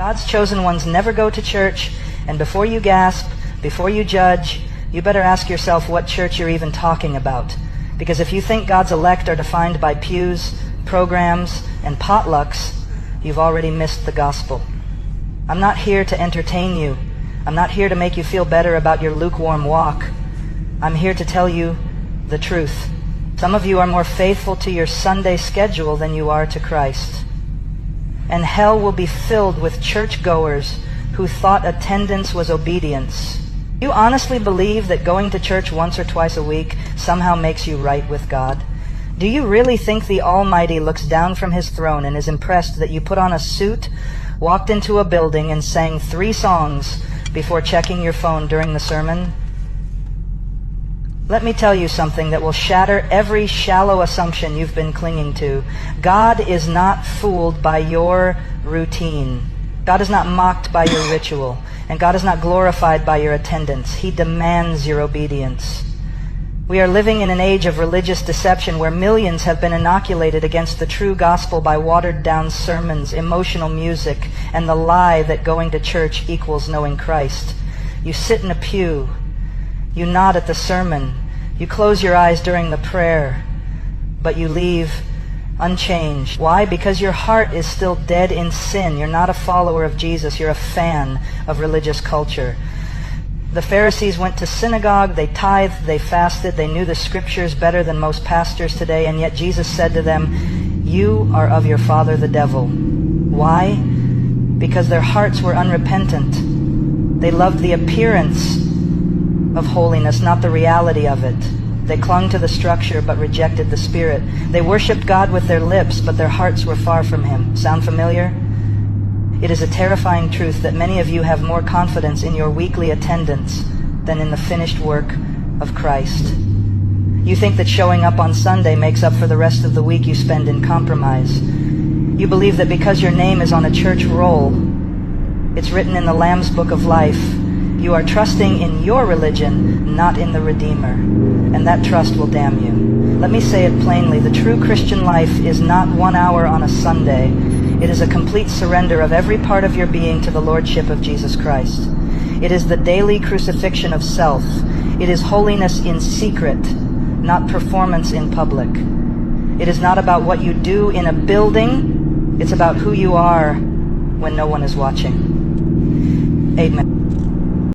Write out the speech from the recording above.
God's chosen ones never go to church, and before you gasp, before you judge, you better ask yourself what church you're even talking about. Because if you think God's elect are defined by pews, programs, and potlucks, you've already missed the gospel. I'm not here to entertain you. I'm not here to make you feel better about your lukewarm walk. I'm here to tell you the truth. Some of you are more faithful to your Sunday schedule than you are to Christ. And hell will be filled with churchgoers who thought attendance was obedience. Do you honestly believe that going to church once or twice a week somehow makes you right with God? Do you really think the Almighty looks down from his throne and is impressed that you put on a suit, walked into a building, and sang 3 songs before checking your phone during the sermon? Let me tell you something that will shatter every shallow assumption you've been clinging to. God is not fooled by your routine. God is not mocked by your ritual. And God is not glorified by your attendance. He demands your obedience. We are living in an age of religious deception where millions have been inoculated against the true gospel by watered-down sermons, emotional music, and the lie that going to church equals knowing Christ. You sit in a pew. You nod at the sermon. You close your eyes during the prayer. But you leave unchanged. Why? Because your heart is still dead in sin. You're not a follower of Jesus. You're a fan of religious culture. The Pharisees went to synagogue, they tithed, they fasted, they knew the scriptures better than most pastors today, and yet Jesus said to them, "You are of your father the devil." Why? Because their hearts were unrepentant. They loved the appearance of holiness, not the reality of it. They clung to the structure but rejected the Spirit. They worshiped God with their lips, but their hearts were far from Him. Sound familiar? It is a terrifying truth that many of you have more confidence in your weekly attendance than in the finished work of Christ. You think that showing up on Sunday makes up for the rest of the week you spend in compromise. You believe that because your name is on a church roll, it's written in the Lamb's Book of Life, you are trusting in your religion, not in the Redeemer. And that trust will damn you. Let me say it plainly. The true Christian life is not 1 hour on a Sunday. It is a complete surrender of every part of your being to the Lordship of Jesus Christ. It is the daily crucifixion of self. It is holiness in secret, not performance in public. It is not about what you do in a building. It's about who you are when no one is watching. Amen.